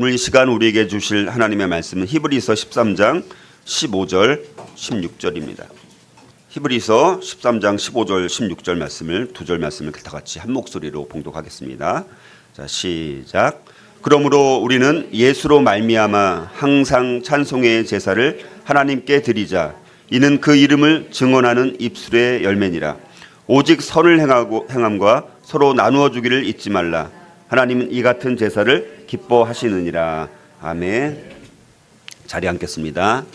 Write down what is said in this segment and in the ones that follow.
오늘 이 시간 우리에게 주실 하나님의 말씀은 히브리서 13장 15절 16절입니다. 히브리서 13장 15절 16절 말씀을 두 절 말씀을 다 같이 한 목소리로 봉독하겠습니다. 자, 시작. 그러므로 우리는 예수로 말미암아 항상 찬송의 제사를 하나님께 드리자. 이는 그 이름을 증언하는 입술의 열매니라. 오직 선을 행함과 서로 나누어 주기를 잊지 말라. 하나님은 이 같은 제사를 기뻐하시느니라. 아멘. 자리에 앉겠습니다.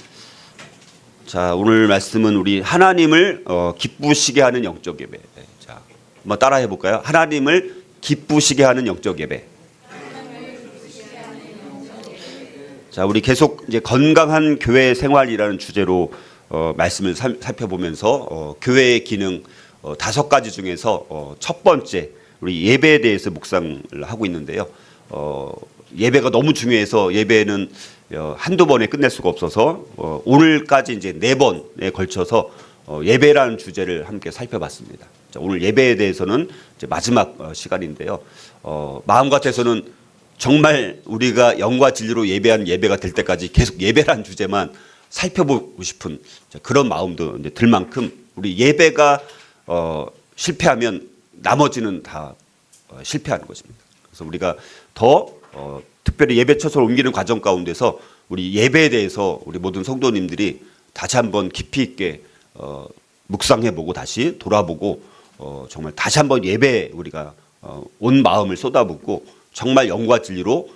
자, 오늘 말씀은 우리 하나님을 기쁘시게 하는 영적 예배. 자, 한번 따라해 볼까요? 하나님을 기쁘시게 하는 영적 예배. 자, 우리 계속 이제 건강한 교회 생활이라는 주제로 말씀을 살펴보면서 교회의 기능 5가지 중에서 첫 번째 우리 예배에 대해서 묵상을 하고 있는데요. 예배가 너무 중요해서 예배는 한두 번에 끝낼 수가 없어서 오늘까지 이제 4번에 걸쳐서 예배라는 주제를 함께 살펴봤습니다. 자, 오늘 예배에 대해서는 이제 마지막 시간인데요. 마음 같아서는 정말 우리가 영과 진리로 예배한 예배가 될 때까지 계속 예배라는 주제만 살펴보고 싶은 그런 마음도 이제 들 만큼 우리 예배가 실패하면 나머지는 다 실패하는 것입니다. 그래서 우리가 더 특별히 예배 처소를 옮기는 과정 가운데서 우리 예배에 대해서 우리 모든 성도님들이 다시 한번 깊이 있게 묵상해보고 다시 돌아보고 정말 다시 한번 예배에 우리가 온 마음을 쏟아붓고 정말 영과 진리로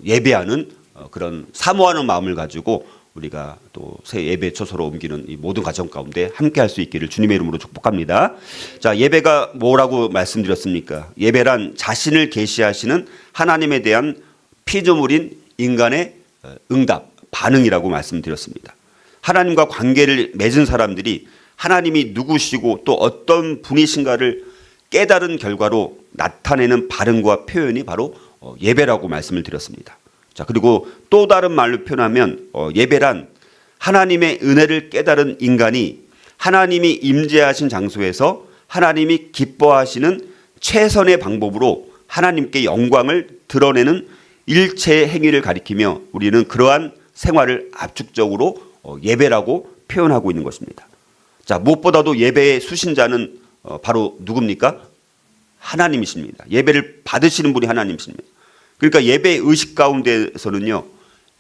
예배하는 그런 사모하는 마음을 가지고 우리가 또 새 예배 처소로 옮기는 이 모든 과정 가운데 함께 할 수 있기를 주님의 이름으로 축복합니다. 자, 예배가 뭐라고 말씀드렸습니까? 예배란 자신을 계시하시는 하나님에 대한 피조물인 인간의 응답, 반응이라고 말씀드렸습니다. 하나님과 관계를 맺은 사람들이 하나님이 누구시고 또 어떤 분이신가를 깨달은 결과로 나타내는 반응과 표현이 바로 예배라고 말씀을 드렸습니다. 자, 그리고 또 다른 말로 표현하면 예배란 하나님의 은혜를 깨달은 인간이 하나님이 임재하신 장소에서 하나님이 기뻐하시는 최선의 방법으로 하나님께 영광을 드러내는 일체의 행위를 가리키며 우리는 그러한 생활을 압축적으로 예배라고 표현하고 있는 것입니다. 자, 무엇보다도 예배의 수신자는 바로 누굽니까? 하나님이십니다. 예배를 받으시는 분이 하나님이십니다. 그러니까 예배의 의식 가운데서는요,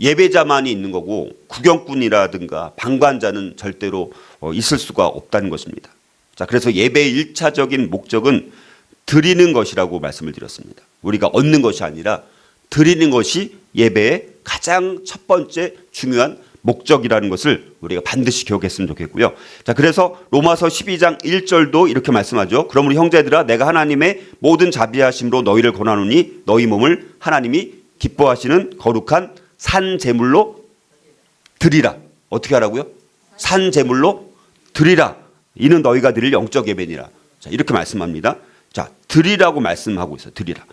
예배자만이 있는 거고 구경꾼이라든가 방관자는 절대로 있을 수가 없다는 것입니다. 자, 그래서 예배의 1차적인 목적은 드리는 것이라고 말씀을 드렸습니다. 우리가 얻는 것이 아니라 드리는 것이 예배의 가장 첫 번째 중요한 목적이라는 것을 우리가 반드시 기억했으면 좋겠고요. 자, 그래서 로마서 12장 1절도 이렇게 말씀하죠. 그러므로 형제들아, 내가 하나님의 모든 자비하심으로 너희를 권하노니 너희 몸을 하나님이 기뻐하시는 거룩한 산 제물로 드리라. 어떻게 하라고요? 산 제물로 드리라. 이는 너희가 드릴 영적 예배니라. 자, 이렇게 말씀합니다. 자, 드리라고 말씀하고 있어요. 드리라.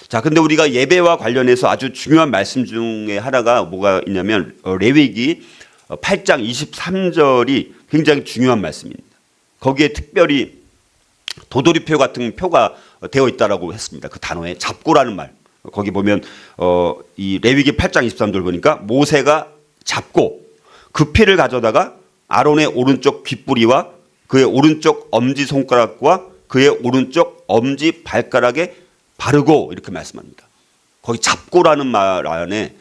자, 근데 우리가 예배와 관련해서 아주 중요한 말씀 중에 하나가 뭐가 있냐면 레위기 8장 23절이 굉장히 중요한 말씀입니다. 거기에 특별히 도돌이표 같은 표가 되어 있다라고 했습니다. 그 단어에 잡고라는 말. 거기 보면 이 레위기 8장 23절 보니까 모세가 잡고 그 피를 가져다가 아론의 오른쪽 귓부리와 그의 오른쪽 엄지 손가락과 그의 오른쪽 엄지 발가락에 바르고 이렇게 말씀합니다. 거기 잡고라는 말 안에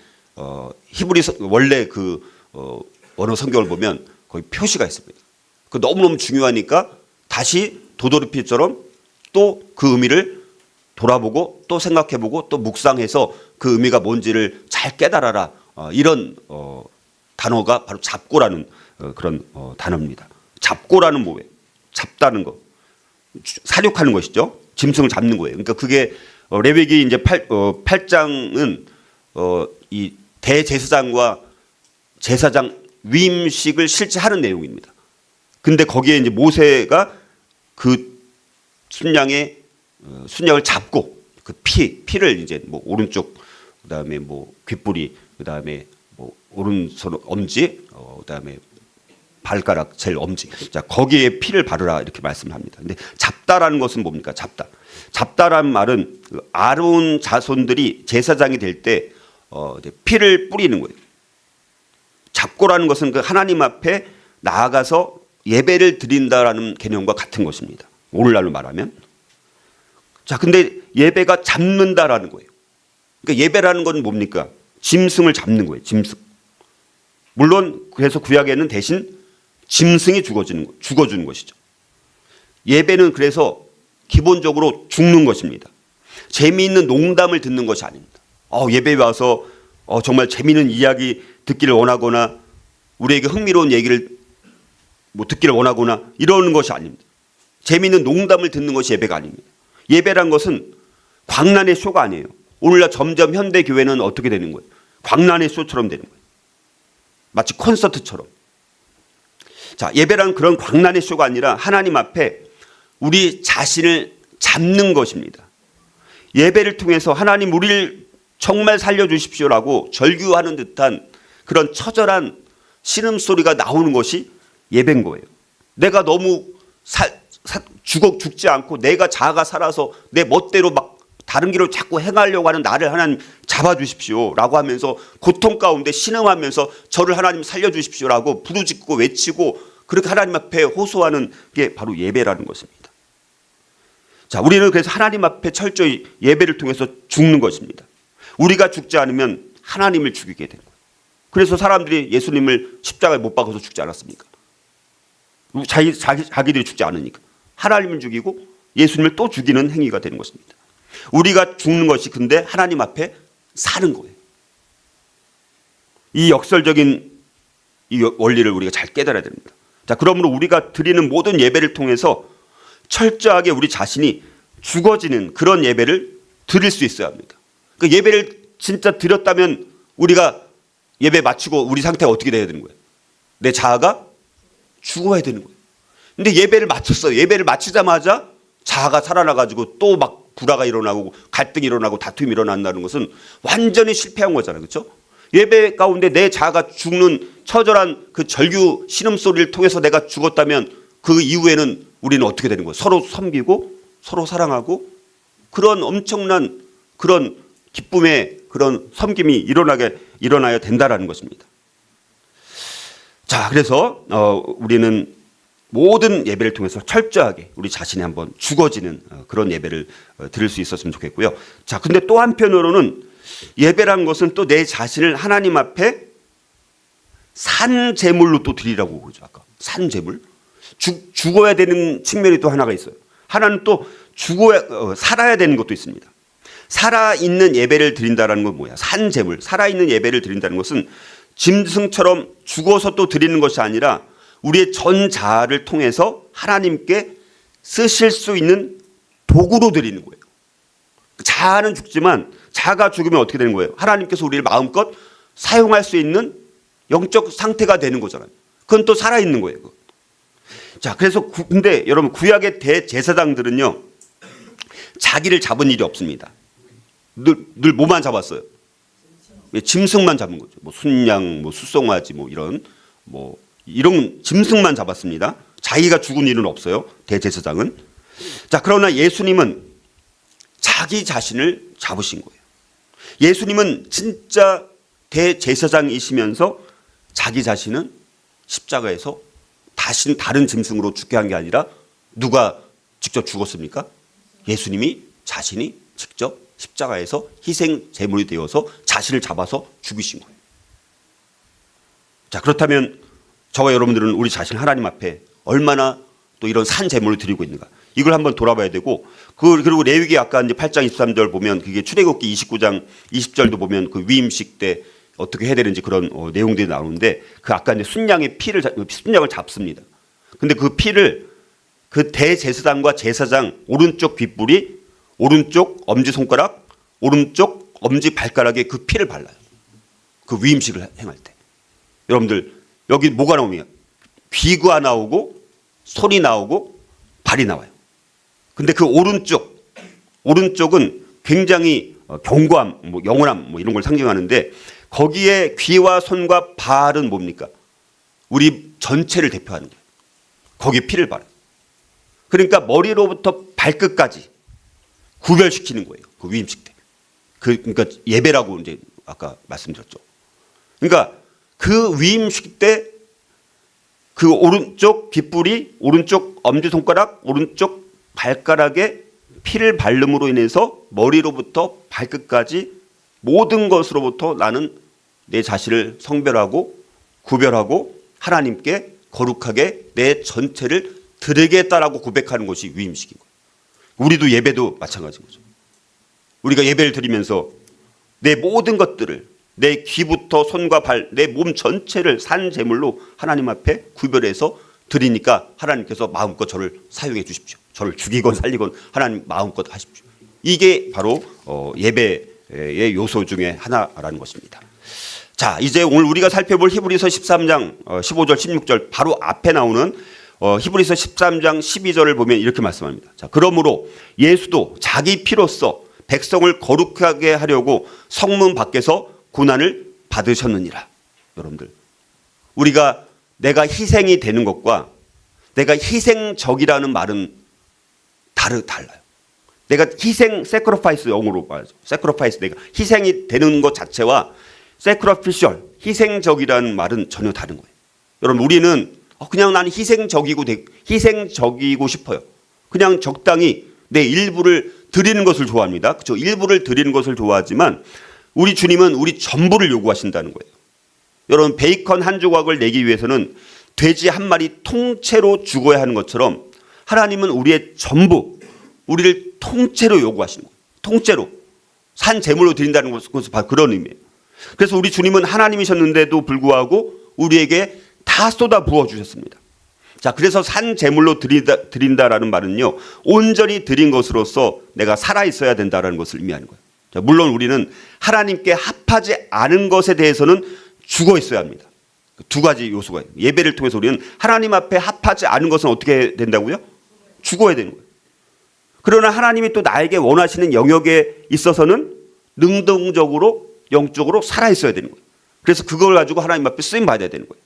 히브리 원래 그 원어 성경을 보면 거기 표시가 있습니다. 그 너무너무 중요하니까 다시 도돌이표처럼 또 그 의미를 돌아보고 또 생각해보고 또 묵상해서 그 의미가 뭔지를 잘 깨달아라. 이런 단어가 바로 잡고라는 그런 단어입니다. 잡고라는 뭐예요? 잡다는 거. 사육하는 것이죠. 짐승을 잡는 거예요. 그러니까 그게 레위기 이제 8장은 이 대제사장과 제사장 위임식을 실제 하는 내용입니다. 근데 거기에 이제 모세가 그 순양을 잡고 그 피를 이제 뭐 오른쪽 그다음에 뭐 귓부리 그다음에 뭐 오른손 엄지 그다음에 발가락 제일 엄지. 자, 거기에 피를 바르라 이렇게 말씀을 합니다. 근데 잡다라는 것은 뭡니까? 잡다. 잡다라는 말은 아론 자손들이 제사장이 될 때 이제 피를 뿌리는 거예요. 잡고라는 것은 그 하나님 앞에 나아가서 예배를 드린다라는 개념과 같은 것입니다. 오늘날로 말하면. 자, 근데 예배가 잡는다라는 거예요. 그러니까 예배라는 건 뭡니까? 짐승을 잡는 거예요. 짐승. 물론 그래서 구약에는 대신 짐승이 죽어주는 것이죠. 예배는 그래서 기본적으로 죽는 것입니다. 재미있는 농담을 듣는 것이 아닙니다. 예배에 와서 정말 재미있는 이야기 듣기를 원하거나 우리에게 흥미로운 얘기를 듣기를 원하거나 이러는 것이 아닙니다. 재미있는 농담을 듣는 것이 예배가 아닙니다. 예배란 것은 광란의 쇼가 아니에요. 오늘날 점점 현대 교회는 어떻게 되는 거예요? 광란의 쇼처럼 되는 거예요. 마치 콘서트처럼. 자, 예배란 그런 광란의 쇼가 아니라 하나님 앞에 우리 자신을 잡는 것입니다. 예배를 통해서 하나님 우리를 정말 살려주십시오라고 절규하는 듯한 그런 처절한 신음소리가 나오는 것이 예배인 거예요. 내가 너무 죽지 않고 내가 자아가 살아서 내 멋대로 막 다른 길을 자꾸 행하려고 하는 나를 하나님 잡아주십시오라고 하면서 고통 가운데 신음하면서 저를 하나님 살려주십시오라고 부르짖고 외치고 그렇게 하나님 앞에 호소하는 게 바로 예배라는 것입니다. 자, 우리는 그래서 하나님 앞에 철저히 예배를 통해서 죽는 것입니다. 우리가 죽지 않으면 하나님을 죽이게 되는 거예요. 그래서 사람들이 예수님을 십자가에 못 박아서 죽지 않았습니까? 자기들이 죽지 않으니까. 하나님을 죽이고 예수님을 또 죽이는 행위가 되는 것입니다. 우리가 죽는 것이 근데 하나님 앞에 사는 거예요. 이 역설적인 이 원리를 우리가 잘 깨달아야 됩니다. 자, 그러므로 우리가 드리는 모든 예배를 통해서 철저하게 우리 자신이 죽어지는 그런 예배를 드릴 수 있어야 합니다. 그 예배를 진짜 드렸다면 우리가 예배 마치고 우리 상태가 어떻게 돼야 되는 거예요? 내 자아가 죽어야 되는 거예요. 근데 예배를 마쳤어요. 예배를 마치자마자 자아가 살아나가지고 또 막 불화가 일어나고 갈등이 일어나고 다툼이 일어난다는 것은 완전히 실패한 거잖아요. 그렇죠? 예배 가운데 내 자아가 죽는 처절한 그 절규 신음소리를 통해서 내가 죽었다면 그 이후에는 우리는 어떻게 되는 거예요? 서로 섬기고 서로 사랑하고 그런 엄청난 그런 기쁨의 그런 섬김이 일어나야 된다라는 것입니다. 자, 그래서 우리는 모든 예배를 통해서 철저하게 우리 자신이 한번 죽어지는 그런 예배를 드릴 수 있었으면 좋겠고요. 자, 근데 또 한편으로는 예배란 것은 또 내 자신을 하나님 앞에 산 제물로 또 드리라고 그러죠. 아까 산 제물. 죽어야 되는 측면이 또 하나가 있어요. 하나는 또 살아야 되는 것도 있습니다. 살아있는 예배를 드린다는 건 뭐야? 산 제물. 살아있는 예배를 드린다는 것은 짐승처럼 죽어서 또 드리는 것이 아니라 우리의 전 자아를 통해서 하나님께 쓰실 수 있는 도구로 드리는 거예요. 자아는 죽지만 자아가 죽으면 어떻게 되는 거예요? 하나님께서 우리를 마음껏 사용할 수 있는 영적 상태가 되는 거잖아요. 그건 또 살아있는 거예요. 자, 그래서 근데 여러분 구약의 대제사장들은요 자기를 잡은 일이 없습니다. 늘 뭐만 잡았어요? 짐승만 잡은 거죠. 뭐 순양, 뭐 숫송아지, 뭐 이런 짐승만 잡았습니다. 자기가 죽은 일은 없어요. 대제사장은. 자, 그러나 예수님은 자기 자신을 잡으신 거예요. 예수님은 진짜 대제사장이시면서 자기 자신은 십자가에서 다른 짐승으로 죽게 한 게 아니라 누가 직접 죽었습니까? 예수님이 자신이 직접 십자가에서 희생 제물이 되어서 자신을 잡아서 죽이신 거예요. 자, 그렇다면 저와 여러분들은 우리 자신 하나님 앞에 얼마나 또 이런 산 제물을 드리고 있는가 이걸 한번 돌아봐야 되고 그리고 레위기 아까 이제 8장 23절 보면 그게 출애굽기 29장 20절도 보면 그 위임식 때 어떻게 해야 되는지 그런 내용들이 나오는데 그 아까 이제 순양의 순양을 잡습니다. 근데 그 피를 그 대제사장과 제사장 오른쪽 귓불이 오른쪽 엄지손가락 오른쪽 엄지발가락에 그 피를 발라요. 그 위임식을 행할 때. 여러분들 여기 뭐가 나옵니까? 귀가 나오고 손이 나오고 발이 나와요. 근데 그 오른쪽은 굉장히 견고함, 영원함 이런 걸 상징하는데 거기에 귀와 손과 발은 뭡니까? 우리 전체를 대표하는 거예요. 거기에 피를 발라요. 그러니까 머리로부터 발끝까지 구별시키는 거예요. 그 위임식 때. 그러니까 예배라고 이제 아까 말씀드렸죠. 그러니까 그 위임식 때 그 오른쪽 귓불이 오른쪽 엄지손가락 오른쪽 발가락에 피를 바름으로 인해서 머리로부터 발끝까지 모든 것으로부터 나는 내 자신을 성별하고 구별하고 하나님께 거룩하게 내 전체를 드리겠다라고 고백하는 것이 위임식인 거예요. 우리도 예배도 마찬가지인 거죠. 우리가 예배를 드리면서 내 모든 것들을 내 귀부터 손과 발, 내 몸 전체를 산 제물로 하나님 앞에 구별해서 드리니까 하나님께서 마음껏 저를 사용해 주십시오. 저를 죽이건 살리건 하나님 마음껏 하십시오. 이게 바로 예배의 요소 중에 하나라는 것입니다. 자, 이제 오늘 우리가 살펴볼 히브리서 13장 15절 16절 바로 앞에 나오는 히브리서 13장 12절을 보면 이렇게 말씀합니다. 자, 그러므로 예수도 자기 피로써 백성을 거룩하게 하려고 성문 밖에서 고난을 받으셨느니라. 여러분들, 우리가 내가 희생이 되는 것과 내가 희생적이라는 말은 달라요. 내가 희생, sacrifice 영어로 말하죠. sacrifice, 내가 희생이 되는 것 자체와 sacrificial, 희생적이라는 말은 전혀 다른 거예요. 여러분, 우리는 그냥 나는 희생적이고 싶어요. 그냥 적당히 내 일부를 드리는 것을 좋아합니다. 그렇죠? 일부를 드리는 것을 좋아하지만 우리 주님은 우리 전부를 요구하신다는 거예요. 여러분, 베이컨 한 조각을 내기 위해서는 돼지 한 마리 통째로 죽어야 하는 것처럼 하나님은 우리의 전부, 우리를 통째로 요구하시는 거예요. 통째로. 산 제물로 드린다는 것은 바로 그런 의미예요. 그래서 우리 주님은 하나님이셨는데도 불구하고 우리에게 다 쏟아 부어 주셨습니다. 자, 그래서 산 제물로 드린다라는 말은요, 온전히 드린 것으로서 내가 살아 있어야 된다라는 것을 의미하는 거예요. 자, 물론 우리는 하나님께 합하지 않은 것에 대해서는 죽어 있어야 합니다. 두 가지 요소가 있어요. 예배를 통해서 우리는 하나님 앞에 합하지 않은 것은 어떻게 된다고요? 죽어야 되는 거예요. 그러나 하나님이 또 나에게 원하시는 영역에 있어서는 능동적으로 영적으로 살아 있어야 되는 거예요. 그래서 그걸 가지고 하나님 앞에 쓰임 받아야 되는 거예요.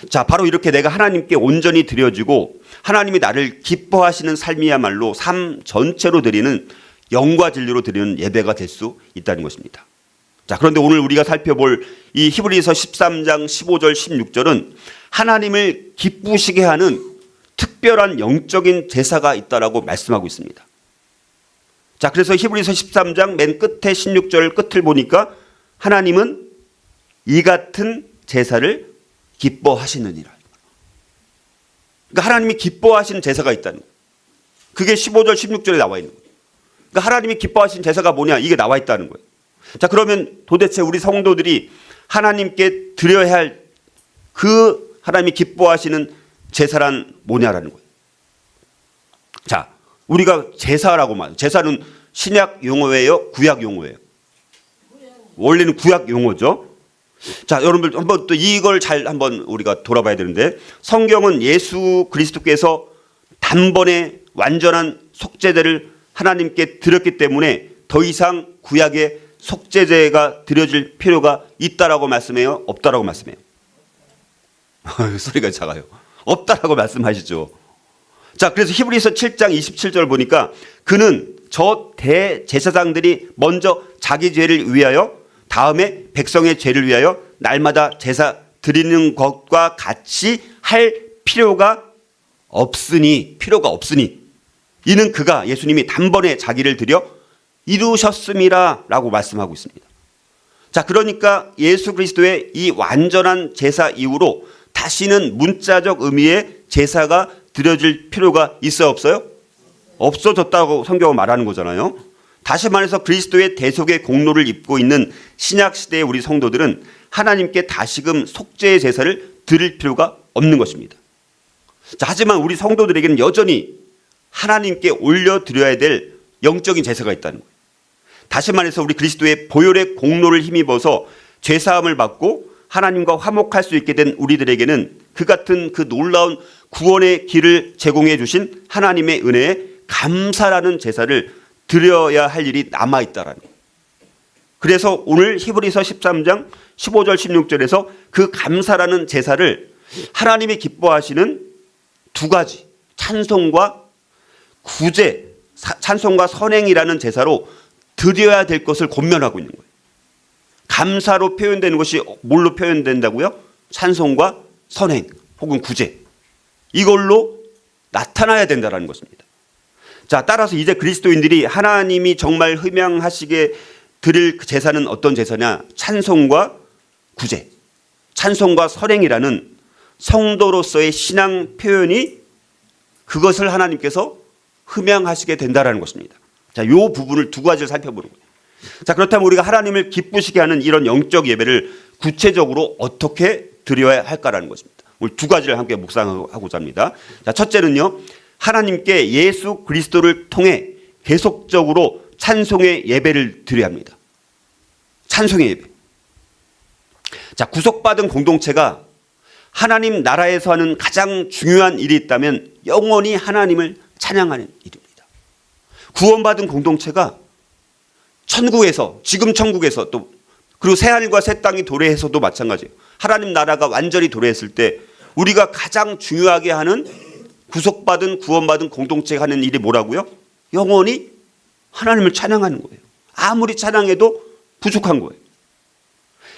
자, 바로 이렇게 내가 하나님께 온전히 드려지고 하나님이 나를 기뻐하시는 삶이야말로 삶 전체로 드리는 영과 진리로 드리는 예배가 될 수 있다는 것입니다. 자, 그런데 오늘 우리가 살펴볼 이 히브리서 13장 15절 16절은 하나님을 기쁘시게 하는 특별한 영적인 제사가 있다라고 말씀하고 있습니다. 자, 그래서 히브리서 13장 맨 끝에 16절 끝을 보니까 하나님은 이 같은 제사를 기뻐하시느니라. 그러니까 하나님이 기뻐하시는 제사가 있다는 거예요. 그게 15절 16절에 나와 있는 거예요. 그러니까 하나님이 기뻐하시는 제사가 뭐냐? 이게 나와 있다는 거예요. 자, 그러면 도대체 우리 성도들이 하나님께 드려야 할 그 하나님이 기뻐하시는 제사란 뭐냐라는 거예요. 자, 우리가 제사라고 말해요. 제사는 신약 용어예요? 구약 용어예요? 원래는 구약 용어죠. 자, 여러분들 한번 또 이걸 잘 한번 우리가 돌아봐야 되는데, 성경은 예수 그리스도께서 단번에 완전한 속죄제를 하나님께 드렸기 때문에 더 이상 구약의 속죄제가 드려질 필요가 있다라고 말씀해요? 없다라고 말씀해요? 소리가 작아요. 없다라고 말씀하시죠. 자, 그래서 히브리서 7장 27절 보니까 그는 저 대제사장들이 먼저 자기 죄를 위하여 다음에 백성의 죄를 위하여 날마다 제사 드리는 것과 같이 할 필요가 없으니 이는 그가 예수님이 단번에 자기를 드려 이루셨음이라 라고 말씀하고 있습니다. 자, 그러니까 예수 그리스도의 이 완전한 제사 이후로 다시는 문자적 의미의 제사가 드려질 필요가 있어요, 없어요? 없어졌다고 성경은 말하는 거잖아요. 다시 말해서 그리스도의 대속의 공로를 입고 있는 신약시대의 우리 성도들은 하나님께 다시금 속죄의 제사를 드릴 필요가 없는 것입니다. 자, 하지만 우리 성도들에게는 여전히 하나님께 올려드려야 될 영적인 제사가 있다는 거예요. 다시 말해서 우리 그리스도의 보혈의 공로를 힘입어서 죄사함을 받고 하나님과 화목할 수 있게 된 우리들에게는 그 같은 그 놀라운 구원의 길을 제공해 주신 하나님의 은혜에 감사라는 제사를 드려야 할 일이 남아있다라는 거예요. 그래서 오늘 히브리서 13장 15절 16절에서 그 감사라는 제사를 하나님이 기뻐하시는 두 가지 찬송과 구제, 찬송과 선행이라는 제사로 드려야 될 것을 권면하고 있는 거예요. 감사로 표현되는 것이 뭘로 표현된다고요? 찬송과 선행 혹은 구제, 이걸로 나타나야 된다는 것입니다. 자, 따라서 이제 그리스도인들이 하나님이 정말 흠양하시게 드릴 제사는 어떤 제사냐? 찬송과 구제, 찬송과 선행이라는 성도로서의 신앙 표현이, 그것을 하나님께서 흠양하시게 된다는 것입니다. 자, 이 부분을 두 가지를 살펴보는 거예요. 자, 그렇다면 우리가 하나님을 기쁘시게 하는 이런 영적 예배를 구체적으로 어떻게 드려야 할까라는 것입니다. 오늘 두 가지를 함께 묵상하고자 합니다. 자, 첫째는요, 하나님께 예수 그리스도를 통해 계속적으로 찬송의 예배를 드려야 합니다. 찬송의 예배. 자, 구속받은 공동체가 하나님 나라에서 하는 가장 중요한 일이 있다면 영원히 하나님을 찬양하는 일입니다. 구원받은 공동체가 천국에서, 지금 천국에서 또, 그리고 새하늘과 새 땅이 도래해서도 마찬가지예요. 하나님 나라가 완전히 도래했을 때 우리가 가장 중요하게 하는, 구속받은 구원받은 공동체가 하는 일이 뭐라고요? 영원히 하나님을 찬양하는 거예요. 아무리 찬양해도 부족한 거예요.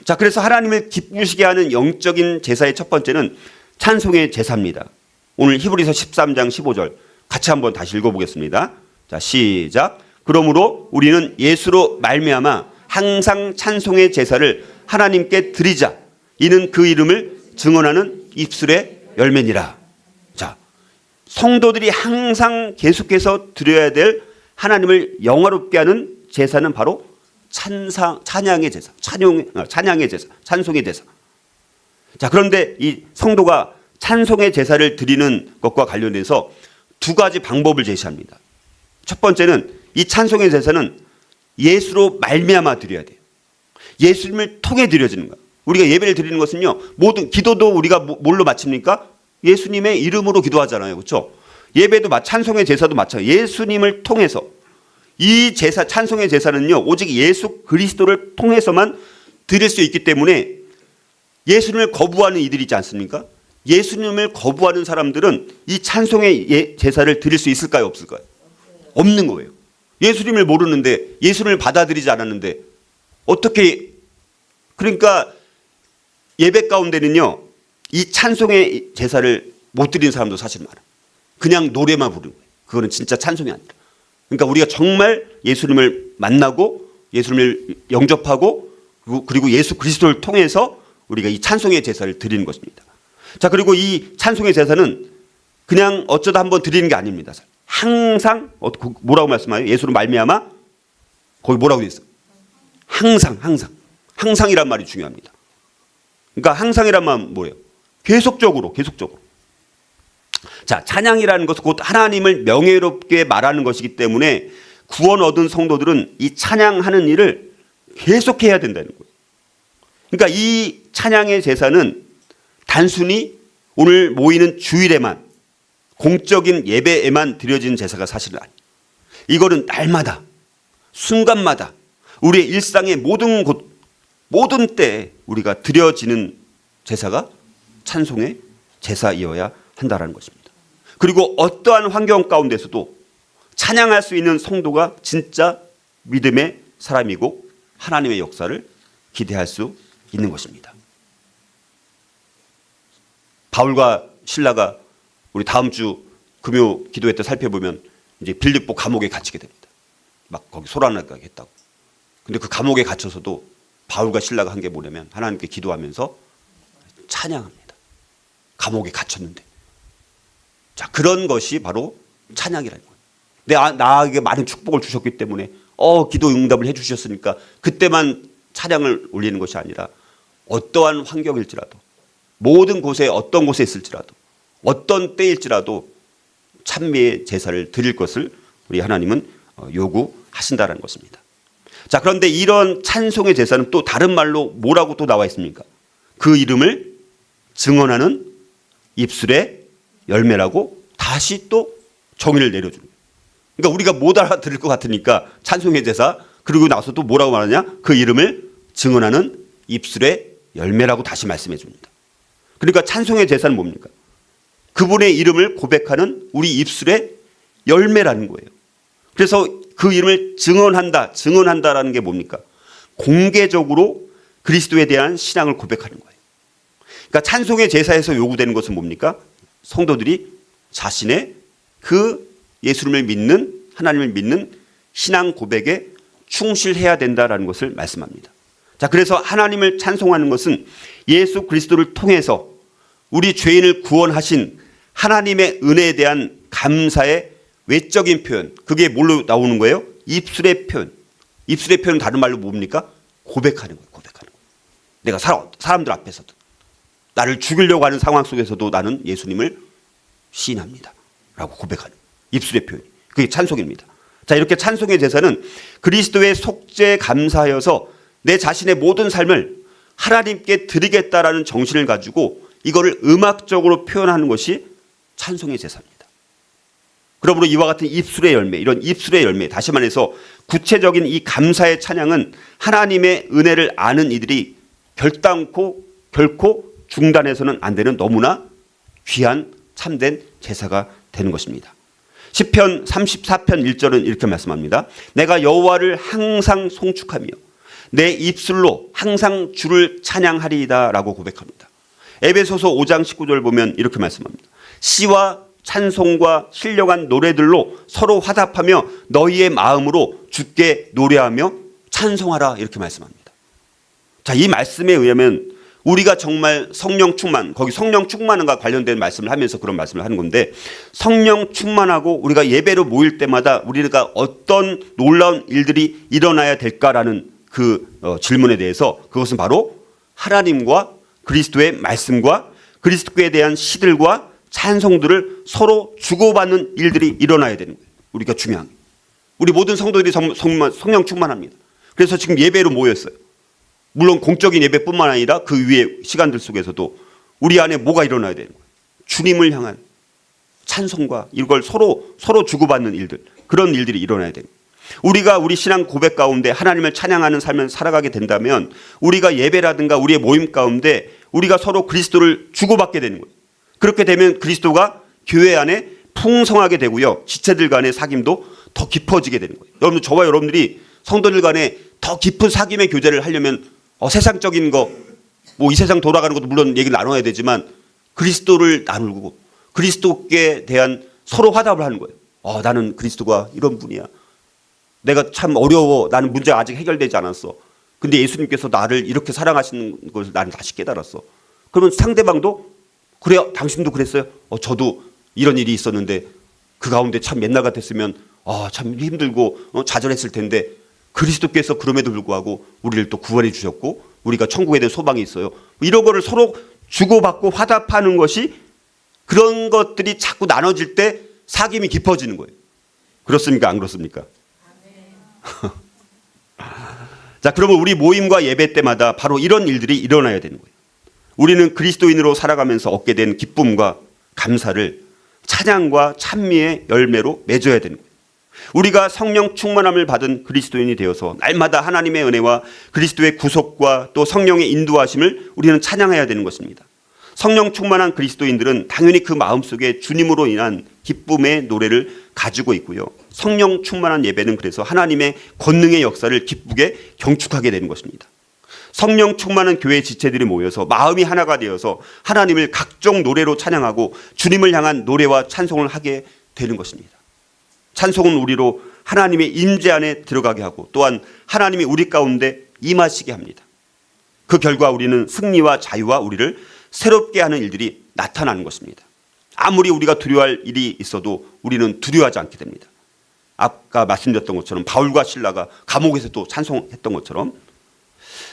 자, 그래서 하나님을 기쁘시게 하는 영적인 제사의 첫 번째는 찬송의 제사입니다. 오늘 히브리서 13장 15절 같이 한번 다시 읽어보겠습니다. 자, 시작. 그러므로 우리는 예수로 말미암아 항상 찬송의 제사를 하나님께 드리자. 이는 그 이름을 증언하는 입술의 열매니라. 자, 성도들이 항상 계속해서 드려야 될 하나님을 영화롭게 하는 제사는 바로 찬양의 제사, 찬양의 제사, 찬송의 제사. 자, 그런데 이 성도가 찬송의 제사를 드리는 것과 관련해서 두 가지 방법을 제시합니다. 첫 번째는 이 찬송의 제사는 예수로 말미암아 드려야 돼요. 예수님을 통해 드려지는 거예요. 우리가 예배를 드리는 것은요, 모든 기도도 우리가 뭘로 마칩니까? 예수님의 이름으로 기도하잖아요. 그렇죠? 예배도 찬송의 제사도 마찬가지예요. 예수님을 통해서. 이 제사, 찬송의 제사는요, 오직 예수 그리스도를 통해서만 드릴 수 있기 때문에 예수님을 거부하는 이들이 있지 않습니까? 예수님을 거부하는 사람들은 이 찬송의 제사를 드릴 수 있을까요? 없을까요? 없는 거예요. 예수님을 모르는데, 예수님을 받아들이지 않았는데 어떻게, 그러니까 예배 가운데는요, 이 찬송의 제사를 못 드리는 사람도 사실 많아요. 그냥 노래만 부르는 거예요. 그거는 진짜 찬송이 아니라. 그러니까 우리가 정말 예수님을 만나고 예수님을 영접하고 그리고 예수 그리스도를 통해서 우리가 이 찬송의 제사를 드리는 것입니다. 자, 그리고 이 찬송의 제사는 그냥 어쩌다 한번 드리는 게 아닙니다. 항상, 뭐라고 말씀하세요? 예수로 말미암아, 거기 뭐라고 되어 있어요? 항상, 항상. 항상이란 말이 중요합니다. 그러니까 항상이란 말은 뭐예요? 계속적으로, 계속적으로. 자, 찬양이라는 것은 곧 하나님을 명예롭게 말하는 것이기 때문에 구원 얻은 성도들은 이 찬양하는 일을 계속해야 된다는 거예요. 그러니까 이 찬양의 제사는 단순히 오늘 모이는 주일에만, 공적인 예배에만 드려진 제사가 사실은 아니에요. 이거는 날마다, 순간마다 우리의 일상의 모든 곳, 모든 때에 우리가 드려지는 제사가 찬송의 제사이어야 한다는 것입니다. 그리고 어떠한 환경 가운데서도 찬양할 수 있는 성도가 진짜 믿음의 사람이고 하나님의 역사를 기대할 수 있는 것입니다. 바울과 실라가 우리 다음 주 금요 기도회 때 살펴보면 이제 빌립보 감옥에 갇히게 됩니다. 막 거기 소란나게 했다고. 근데 그 감옥에 갇혀서도 바울과 실라가 한 게 뭐냐면 하나님께 기도하면서 찬양합니다. 감옥에 갇혔는데. 자, 그런 것이 바로 찬양이라는 거예요. 나에게 많은 축복을 주셨기 때문에 기도 응답을 해 주셨으니까 그때만 찬양을 올리는 것이 아니라 어떠한 환경일지라도, 모든 곳에 어떤 곳에 있을지라도, 어떤 때일지라도 찬미의 제사를 드릴 것을 우리 하나님은 요구하신다는 것입니다. 자, 그런데 이런 찬송의 제사는 또 다른 말로 뭐라고 또 나와 있습니까? 그 이름을 증언하는 입술의 열매라고 다시 또 정의를 내려주는 거예요. 그러니까 우리가 못 알아들을 것 같으니까 찬송의 제사, 그리고 나서 또 뭐라고 말하냐? 그 이름을 증언하는 입술의 열매라고 다시 말씀해 줍니다. 그러니까 찬송의 제사는 뭡니까? 그분의 이름을 고백하는 우리 입술의 열매라는 거예요. 그래서 그 이름을 증언한다라는 게 뭡니까? 공개적으로 그리스도에 대한 신앙을 고백하는 거예요. 그러니까 찬송의 제사에서 요구되는 것은 뭡니까? 성도들이 자신의 그 예수님을 믿는, 하나님을 믿는 신앙 고백에 충실해야 된다라는 것을 말씀합니다. 자, 그래서 하나님을 찬송하는 것은 예수 그리스도를 통해서 우리 죄인을 구원하신 하나님의 은혜에 대한 감사의 외적인 표현, 그게 뭘로 나오는 거예요? 입술의 표현. 입술의 표현은 다른 말로 뭡니까? 고백하는 거예요. 고백하는 거예요. 내가 사람들 앞에서도, 나를 죽이려고 하는 상황 속에서도 나는 예수님을 시인합니다 라고 고백하는 거예요. 입술의 표현이. 그게 찬송입니다. 자, 이렇게 찬송의 제사는 그리스도의 속죄에 감사하여서 내 자신의 모든 삶을 하나님께 드리겠다라는 정신을 가지고 이거를 음악적으로 표현하는 것이 찬송의 제사입니다. 그러므로 이와 같은 입술의 열매, 이런 입술의 열매, 다시 말해서 구체적인 이 감사의 찬양은 하나님의 은혜를 아는 이들이 결단코 결코 중단해서는 안 되는 너무나 귀한 참된 제사가 되는 것입니다. 시편 34편 1절은 이렇게 말씀합니다. 내가 여호와를 항상 송축하며 내 입술로 항상 주를 찬양하리이다 라고 고백합니다. 에베소서 5장 19절 보면 이렇게 말씀합니다. 시와 찬송과 신령한 노래들로 서로 화답하며 너희의 마음으로 주께 노래하며 찬송하라 이렇게 말씀합니다. 자, 이 말씀에 의하면 우리가 정말 성령 충만, 거기 성령 충만과 관련된 말씀을 하면서 그런 말씀을 하는 건데, 성령 충만하고 우리가 예배로 모일 때마다 우리가 어떤 놀라운 일들이 일어나야 될까라는 그 질문에 대해서 그것은 바로 하나님과 그리스도의 말씀과 그리스도에 대한 시들과 찬송들을 서로 주고받는 일들이 일어나야 되는 거예요. 우리가 중요한 게. 우리 모든 성도들이 성령 충만합니다. 그래서 지금 예배로 모였어요. 물론 공적인 예배뿐만 아니라 그 위에 시간들 속에서도 우리 안에 뭐가 일어나야 되는 거예요. 주님을 향한 찬송과 이걸 서로 주고받는 일들, 그런 일들이 일어나야 됩니다. 우리가 우리 신앙 고백 가운데 하나님을 찬양하는 삶을 살아가게 된다면 우리가 예배라든가 우리의 모임 가운데 우리가 서로 그리스도를 주고받게 되는 거예요. 그렇게 되면 그리스도가 교회 안에 풍성하게 되고요. 지체들 간의 사귐도 더 깊어지게 되는 거예요. 여러분, 저와 여러분들이 성도들 간에 더 깊은 사귐의 교제를 하려면 세상적인 거, 뭐 이 세상 돌아가는 것도 물론 얘기를 나눠야 되지만 그리스도를 나누고 그리스도께 대한 서로 화답을 하는 거예요. 나는 그리스도가 이런 분이야. 내가 참 어려워. 나는 문제가 아직 해결되지 않았어. 근데 예수님께서 나를 이렇게 사랑하시는 것을 나는 다시 깨달았어. 그러면 상대방도 그래요. 당신도 그랬어요. 저도 이런 일이 있었는데 그 가운데 참 옛날 같았으면 참 힘들고 좌절했을 텐데 그리스도께서 그럼에도 불구하고 우리를 또 구원해 주셨고 우리가 천국에 대한 소망이 있어요. 이런 거를 서로 주고받고 화답하는 것이, 그런 것들이 자꾸 나눠질 때 사귐이 깊어지는 거예요. 그렇습니까? 안 그렇습니까? 자, 그러면 우리 모임과 예배 때마다 바로 이런 일들이 일어나야 되는 거예요. 우리는 그리스도인으로 살아가면서 얻게 된 기쁨과 감사를 찬양과 찬미의 열매로 맺어야 되는 거예요. 우리가 성령 충만함을 받은 그리스도인이 되어서 날마다 하나님의 은혜와 그리스도의 구속과 또 성령의 인도하심을 우리는 찬양해야 되는 것입니다. 성령 충만한 그리스도인들은 당연히 그 마음속에 주님으로 인한 기쁨의 노래를 가지고 있고요. 성령 충만한 예배는 그래서 하나님의 권능의 역사를 기쁘게 경축하게 되는 것입니다. 성령 충만한 교회 지체들이 모여서 마음이 하나가 되어서 하나님을 각종 노래로 찬양하고 주님을 향한 노래와 찬송을 하게 되는 것입니다. 찬송은 우리로 하나님의 임재 안에 들어가게 하고 또한 하나님이 우리 가운데 임하시게 합니다. 그 결과 우리는 승리와 자유와 우리를 새롭게 하는 일들이 나타나는 것입니다. 아무리 우리가 두려워할 일이 있어도 우리는 두려워하지 않게 됩니다. 아까 말씀드렸던 것처럼 바울과 실라가 감옥에서 또 찬송했던 것처럼,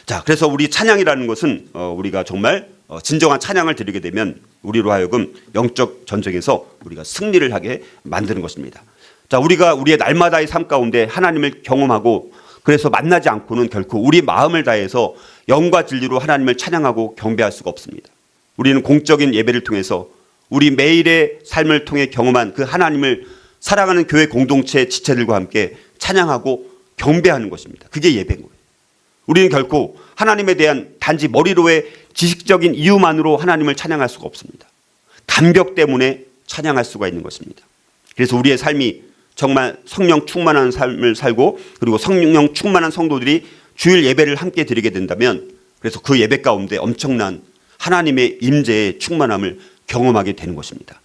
자, 그래서 우리 찬양이라는 것은 우리가 정말 진정한 찬양을 드리게 되면 우리로 하여금 영적 전쟁에서 우리가 승리를 하게 만드는 것입니다. 자, 우리가 우리의 날마다의 삶 가운데 하나님을 경험하고 그래서 만나지 않고는 결코 우리 마음을 다해서 영과 진리로 하나님을 찬양하고 경배할 수가 없습니다. 우리는 공적인 예배를 통해서 우리 매일의 삶을 통해 경험한 그 하나님을 사랑하는 교회 공동체 지체들과 함께 찬양하고 경배하는 것입니다. 그게 예배인 거예요. 우리는 결코 하나님에 대한 단지 머리로의 지식적인 이유만으로 하나님을 찬양할 수가 없습니다. 감격 때문에 찬양할 수가 있는 것입니다. 그래서 우리의 삶이 정말 성령 충만한 삶을 살고 그리고 성령 충만한 성도들이 주일 예배를 함께 드리게 된다면, 그래서 그 예배 가운데 엄청난 하나님의 임재의 충만함을 경험하게 되는 것입니다.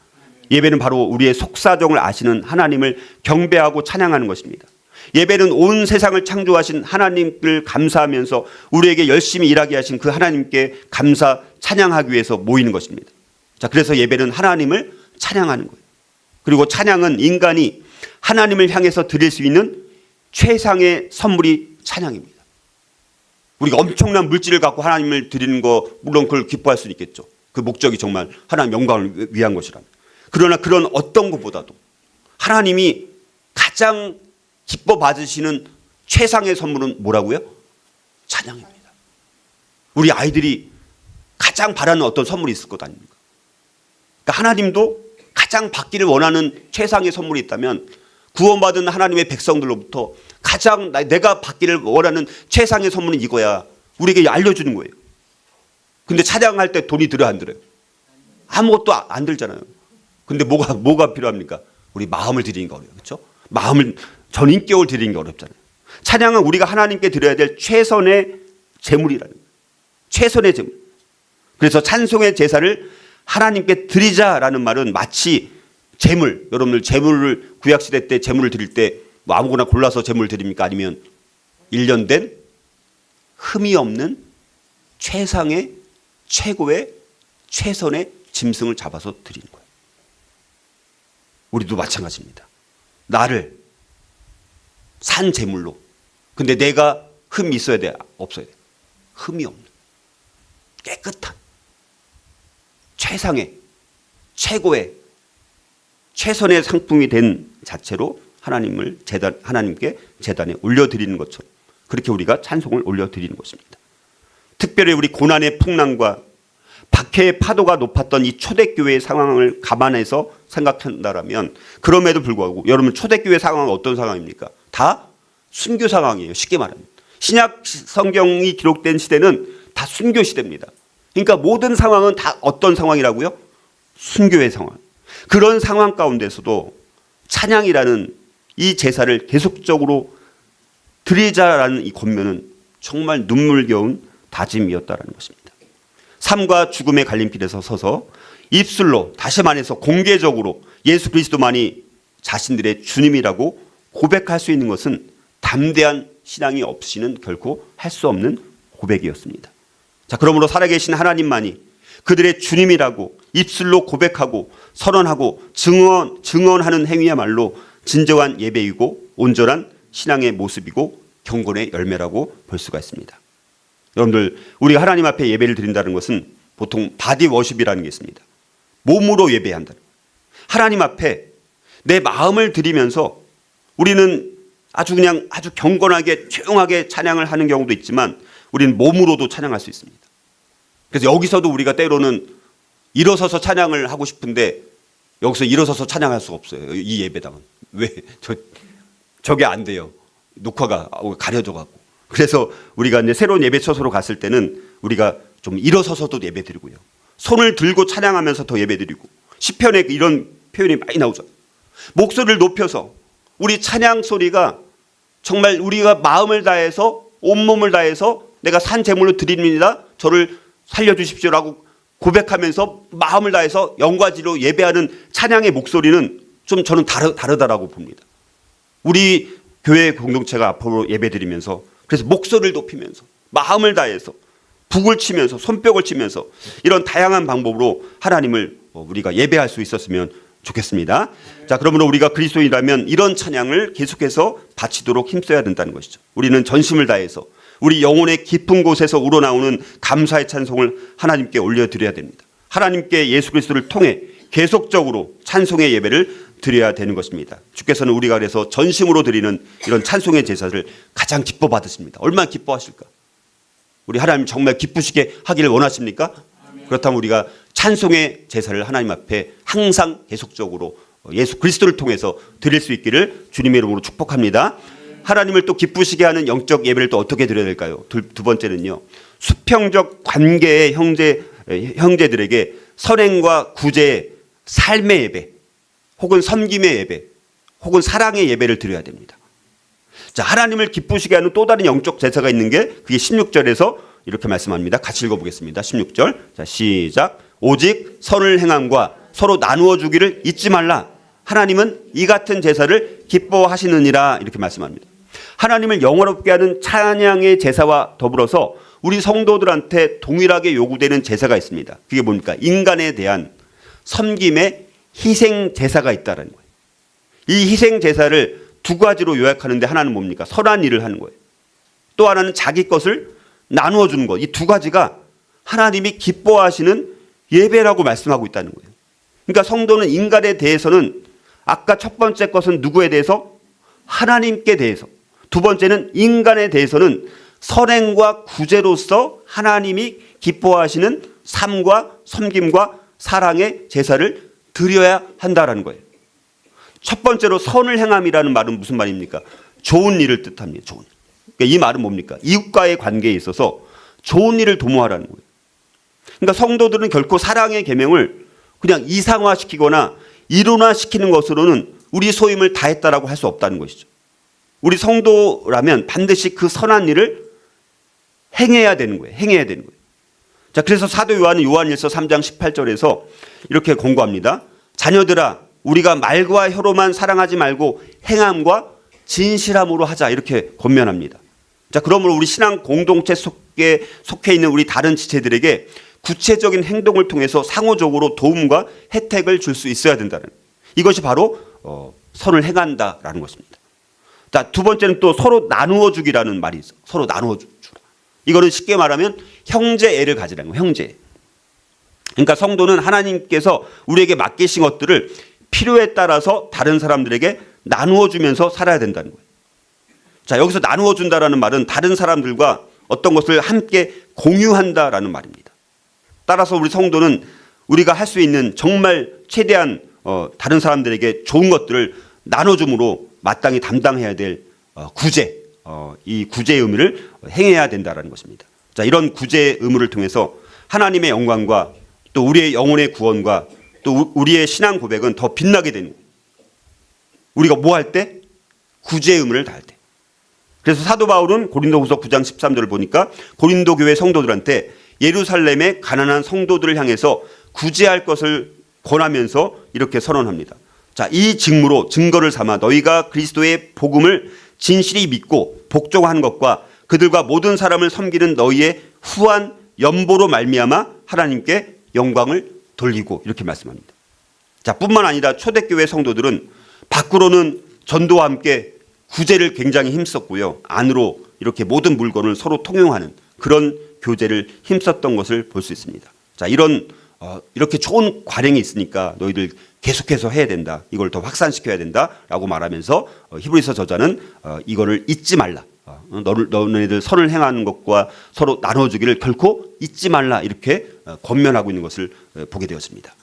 예배는 바로 우리의 속사정을 아시는 하나님을 경배하고 찬양하는 것입니다. 예배는 온 세상을 창조하신 하나님을 감사하면서 우리에게 열심히 일하게 하신 그 하나님께 감사 찬양하기 위해서 모이는 것입니다. 자, 그래서 예배는 하나님을 찬양하는 거예요. 그리고 찬양은 인간이 하나님을 향해서 드릴 수 있는 최상의 선물이 찬양입니다. 우리가 엄청난 물질을 갖고 하나님을 드리는 거 물론 그걸 기뻐할 수는 있겠죠. 그 목적이 정말 하나님 영광을 위한 것이라면. 그러나 그런 어떤 것보다도 하나님이 가장 기뻐 받으시는 최상의 선물은 뭐라고요? 찬양입니다. 우리 아이들이 가장 바라는 어떤 선물이 있을 것 아닙니까? 그러니까 하나님도 가장 받기를 원하는 최상의 선물이 있다면 구원받은 하나님의 백성들로부터 가장 내가 받기를 원하는 최상의 선물은 이거야. 우리에게 알려주는 거예요. 근데 찬양할 때 돈이 들어요, 안 들어요? 아무것도 안 들잖아요. 근데 뭐가 필요합니까? 우리 마음을 드리는 게 어려워요. 그렇죠? 마음을 전인격을 드리는 게 어렵잖아요. 찬양은 우리가 하나님께 드려야 될 최선의 제물이라는 거예요. 최선의 제물. 그래서 찬송의 제사를 하나님께 드리자라는 말은 마치 제물, 여러분들 제물을 구약시대 때 제물을 드릴 때 뭐 아무거나 골라서 제물을 드립니까? 아니면 1년 된 흠이 없는 최상의 최고의 최선의 짐승을 잡아서 드리는 거예요. 우리도 마찬가지입니다. 나를 산 제물로. 근데 내가 흠이 있어야 돼? 없어야 돼? 흠이 없는 깨끗한 최상의 최고의 최선의 상품이 된 자체로 하나님께 제단에 올려드리는 것처럼 그렇게 우리가 찬송을 올려드리는 것입니다. 특별히 우리 고난의 풍랑과 박해의 파도가 높았던 이 초대교회의 상황을 감안해서 생각한다면 그럼에도 불구하고 여러분 초대교회 상황은 어떤 상황입니까? 다 순교 상황이에요. 쉽게 말하면. 신약 성경이 기록된 시대는 다 순교 시대입니다. 그러니까 모든 상황은 다 어떤 상황이라고요? 순교의 상황. 그런 상황 가운데서도 찬양이라는 이 제사를 계속적으로 드리자라는 이 권면은 정말 눈물겨운 다짐이었다라는 것입니다. 삶과 죽음의 갈림길에서 서서 입술로 다시 말해서 공개적으로 예수 그리스도만이 자신들의 주님이라고 고백할 수 있는 것은 담대한 신앙이 없이는 결코 할 수 없는 고백이었습니다. 자, 그러므로 살아계신 하나님만이 그들의 주님이라고 입술로 고백하고 선언하고 증언하는 행위야말로 진정한 예배이고 온전한 신앙의 모습이고 경건의 열매라고 볼 수가 있습니다. 여러분들, 우리가 하나님 앞에 예배를 드린다는 것은 보통 바디 워십이라는 게 있습니다. 몸으로 예배한다는 거예요. 하나님 앞에 내 마음을 드리면서 우리는 아주 경건하게 조용하게 찬양을 하는 경우도 있지만 우리는 몸으로도 찬양할 수 있습니다. 그래서 여기서도 우리가 때로는 일어서서 찬양을 하고 싶은데 여기서 일어서서 찬양할 수가 없어요. 이 예배당은. 왜? 저게 안 돼요. 녹화가 가려져가고. 그래서 우리가 이제 새로운 예배 처소로 갔을 때는 우리가 좀 일어서서도 예배 드리고요. 손을 들고 찬양하면서 더 예배 드리고. 시편에 이런 표현이 많이 나오죠. 목소리를 높여서 우리 찬양 소리가 정말 우리가 마음을 다해서 온몸을 다해서 내가 산 제물로 드립니다. 저를 살려주십시오라고 고백하면서 마음을 다해서 영과지로 예배하는 찬양의 목소리는 좀 저는 다르다라고 봅니다. 우리 교회 공동체가 앞으로 예배드리면서 그래서 목소리를 높이면서 마음을 다해서 북을 치면서 손뼉을 치면서 이런 다양한 방법으로 하나님을 우리가 예배할 수 있었으면 좋겠습니다. 자, 그러므로 우리가 그리스도인이라면 이런 찬양을 계속해서 바치도록 힘써야 된다는 것이죠. 우리는 전심을 다해서 우리 영혼의 깊은 곳에서 우러나오는 감사의 찬송을 하나님께 올려드려야 됩니다. 하나님께 예수 그리스도를 통해 계속적으로 찬송의 예배를 드려야 되는 것입니다. 주께서는 우리가 그래서 전심으로 드리는 이런 찬송의 제사를 가장 기뻐 받으십니다. 얼마나 기뻐하실까? 우리 하나님 정말 기쁘시게 하기를 원하십니까? 그렇다면 우리가 찬송의 제사를 하나님 앞에 항상 계속적으로 예수 그리스도를 통해서 드릴 수 있기를 주님의 이름으로 축복합니다. 하나님을 또 기쁘시게 하는 영적 예배를 또 어떻게 드려야 될까요? 두 번째는요. 수평적 관계의 형제들에게 선행과 구제의 삶의 예배 혹은 섬김의 예배 혹은 사랑의 예배를 드려야 됩니다. 자, 하나님을 기쁘시게 하는 또 다른 영적 제사가 있는 게 그게 16절에서 이렇게 말씀합니다. 같이 읽어보겠습니다. 16절. 자, 시작. 오직 선을 행함과 서로 나누어 주기를 잊지 말라. 하나님은 이 같은 제사를 기뻐하시느니라. 이렇게 말씀합니다. 하나님을 영화롭게 하는 찬양의 제사와 더불어서 우리 성도들한테 동일하게 요구되는 제사가 있습니다. 그게 뭡니까? 인간에 대한 섬김의 희생 제사가 있다는 거예요. 이 희생 제사를 두 가지로 요약하는데 하나는 뭡니까? 선한 일을 하는 거예요. 또 하나는 자기 것을 나누어 주는 것. 이 두 가지가 하나님이 기뻐하시는 예배라고 말씀하고 있다는 거예요. 그러니까 성도는 인간에 대해서는 아까 첫 번째 것은 누구에 대해서? 하나님께 대해서. 두 번째는 인간에 대해서는 선행과 구제로서 하나님이 기뻐하시는 삶과 섬김과 사랑의 제사를 드려야 한다라는 거예요. 첫 번째로 선을 행함이라는 말은 무슨 말입니까? 좋은 일을 뜻합니다. 좋은 일. 그러니까 이 말은 뭡니까? 이웃과의 관계에 있어서 좋은 일을 도모하라는 거예요. 그러니까 성도들은 결코 사랑의 계명을 그냥 이상화시키거나 이론화시키는 것으로는 우리 소임을 다했다라고 할 수 없다는 것이죠. 우리 성도라면 반드시 그 선한 일을 행해야 되는 거예요. 행해야 되는 거예요. 자, 그래서 사도 요한은 요한일서 3장 18절에서 이렇게 권고합니다. 자녀들아, 우리가 말과 혀로만 사랑하지 말고 행함과 진실함으로 하자. 이렇게 권면합니다. 자, 그러므로 우리 신앙 공동체 속해 있는 우리 다른 지체들에게 구체적인 행동을 통해서 상호적으로 도움과 혜택을 줄 수 있어야 된다는, 이것이 바로 선을 행한다라는 것입니다. 자, 두 번째는 또 서로 나누어 주기라는 말이 있어. 서로 나누어 주라. 이거는 쉽게 말하면 형제애를 가지라는 거예요. 형제. 그러니까 성도는 하나님께서 우리에게 맡기신 것들을 필요에 따라서 다른 사람들에게 나누어 주면서 살아야 된다는 거예요. 자, 여기서 나누어 준다라는 말은 다른 사람들과 어떤 것을 함께 공유한다라는 말입니다. 따라서 우리 성도는 우리가 할 수 있는 정말 최대한 다른 사람들에게 좋은 것들을 나눠줌으로 마땅히 담당해야 될 구제, 이 구제의 의무를 행해야 된다는 것입니다. 자, 이런 구제의 의무를 통해서 하나님의 영광과 또 우리의 영혼의 구원과 또 우리의 신앙 고백은 더 빛나게 되는 거예요. 우리가 뭐 할 때? 구제의 의무를 다할 때. 그래서 사도 바울은 고린도후서 9장 13절을 보니까 고린도 교회 성도들한테 예루살렘의 가난한 성도들을 향해서 구제할 것을 권하면서 이렇게 선언합니다. 자, 이 증거를 삼아 너희가 그리스도의 복음을 진실히 믿고 복종하는 것과 그들과 모든 사람을 섬기는 너희의 후한 연보로 말미암아 하나님께 영광을 돌리고, 이렇게 말씀합니다. 자, 뿐만 아니라 초대교회 성도들은 밖으로는 전도와 함께 구제를 굉장히 힘썼고요. 안으로 이렇게 모든 물건을 서로 통용하는 그런 교제를 힘썼던 것을 볼 수 있습니다. 자, 이렇게 좋은 관행이 있으니까 너희들 계속해서 해야 된다. 이걸 더 확산시켜야 된다라고 말하면서 히브리서 저자는 이거를 잊지 말라. 너네들 선을 행하는 것과 서로 나눠주기를 결코 잊지 말라. 이렇게 권면하고 있는 것을 보게 되었습니다.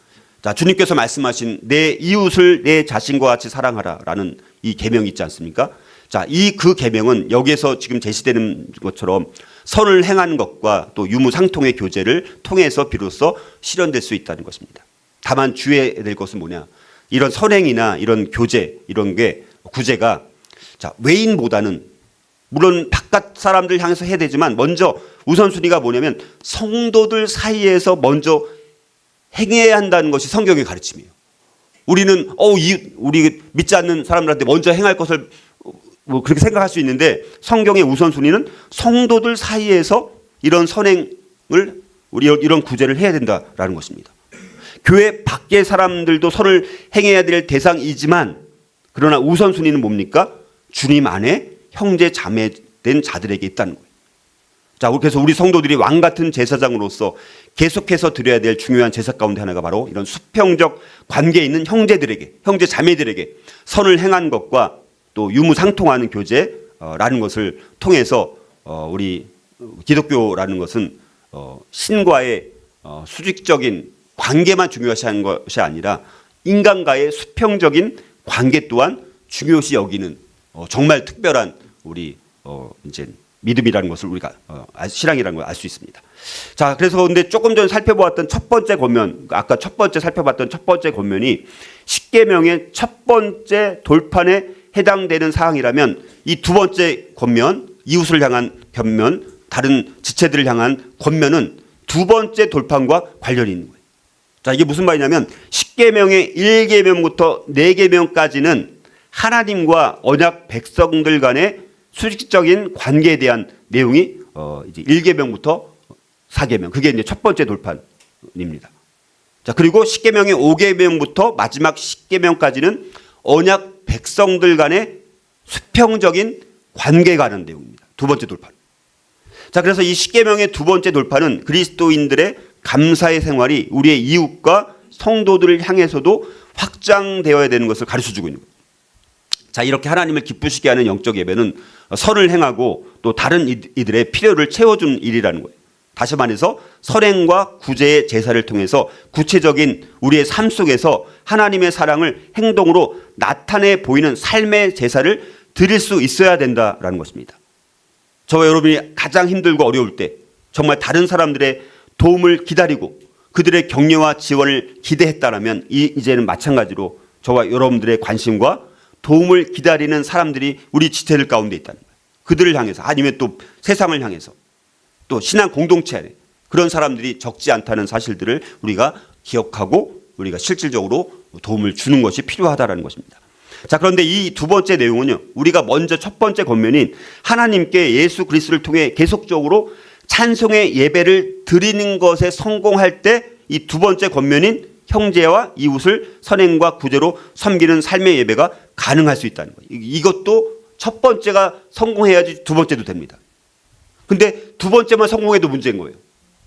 자, 주님께서 말씀하신 내 이웃을 내 자신과 같이 사랑하라라는 이 계명이 있지 않습니까? 자, 그 계명은 여기에서 지금 제시되는 것처럼 선을 행하는 것과 또 유무상통의 교제를 통해서 비로소 실현될 수 있다는 것입니다. 다만 주의해야 될 것은 뭐냐? 이런 선행이나 이런 교제, 이런 게 구제가 자, 외인보다는 물론 바깥 사람들 향해서 해야 되지만 먼저 우선순위가 뭐냐면 성도들 사이에서 먼저 행해야 한다는 것이 성경의 가르침이에요. 우리는 우리 믿지 않는 사람들한테 먼저 행할 것을 뭐 그렇게 생각할 수 있는데 성경의 우선순위는 성도들 사이에서 이런 선행을 이런 구제를 해야 된다라는 것입니다. 교회 밖의 사람들도 선을 행해야 될 대상이지만 그러나 우선순위는 뭡니까? 주님 안에 형제 자매된 자들에게 있다는 거예요. 자, 그래서 우리 성도들이 왕 같은 제사장으로서 계속해서 드려야 될 중요한 제사 가운데 하나가 바로 이런 수평적 관계에 있는 형제들에게, 형제 자매들에게 선을 행한 것과 또 유무상통하는 교제라는 것을 통해서 우리 기독교라는 것은 신과의 수직적인 관계만 중요시하는 것이 아니라 인간과의 수평적인 관계 또한 중요시 여기는 정말 특별한 우리 이제 믿음이라는 것을 우리가 신앙이라는 걸 알 수 있습니다. 자, 그래서 근데 조금 전에 살펴보았던 첫 번째 권면, 아까 첫 번째 살펴봤던 첫 번째 권면이 십계명의 첫 번째 돌판에 해당되는 사항이라면 이 두 번째 권면, 이웃을 향한 권면 다른 지체들을 향한 권면은 두 번째 돌판과 관련이 있는 거예요. 자, 이게 무슨 말이냐면 10계명의 1계명부터 4계명까지는 하나님과 언약 백성들 간의 수직적인 관계에 대한 내용이 이제 1계명부터 4계명, 그게 이제 첫 번째 돌판입니다. 자, 그리고 10계명의 5계명부터 마지막 10계명까지는 언약 백성들 간의 수평적인 관계에 관한 내용입니다. 두 번째 돌판. 자, 그래서 이 10계명의 두 번째 돌판은 그리스도인들의 감사의 생활이 우리의 이웃과 성도들을 향해서도 확장되어야 되는 것을 가르쳐주고 있는 거예요. 자, 이렇게 하나님을 기쁘시게 하는 영적 예배는 선을 행하고 또 다른 이들의 필요를 채워주는 일이라는 거예요. 다시 말해서 선행과 구제의 제사를 통해서 구체적인 우리의 삶 속에서 하나님의 사랑을 행동으로 나타내 보이는 삶의 제사를 드릴 수 있어야 된다라는 것입니다. 저와 여러분이 가장 힘들고 어려울 때 정말 다른 사람들의 도움을 기다리고 그들의 격려와 지원을 기대했다면 이제는 마찬가지로 저와 여러분들의 관심과 도움을 기다리는 사람들이 우리 지체들 가운데 있다는 거예요. 그들을 향해서 아니면 또 세상을 향해서 또 신앙 공동체 안에 그런 사람들이 적지 않다는 사실들을 우리가 기억하고 우리가 실질적으로 도움을 주는 것이 필요하다는 것입니다. 자, 그런데 이 두 번째 내용은요, 우리가 먼저 첫 번째 권면인 하나님께 예수 그리스도를 통해 계속적으로 찬송의 예배를 드리는 것에 성공할 때 이 두 번째 권면인 형제와 이웃을 선행과 구제로 섬기는 삶의 예배가 가능할 수 있다는 거예요. 이것도 첫 번째가 성공해야지 두 번째도 됩니다. 근데 두 번째만 성공해도 문제인 거예요.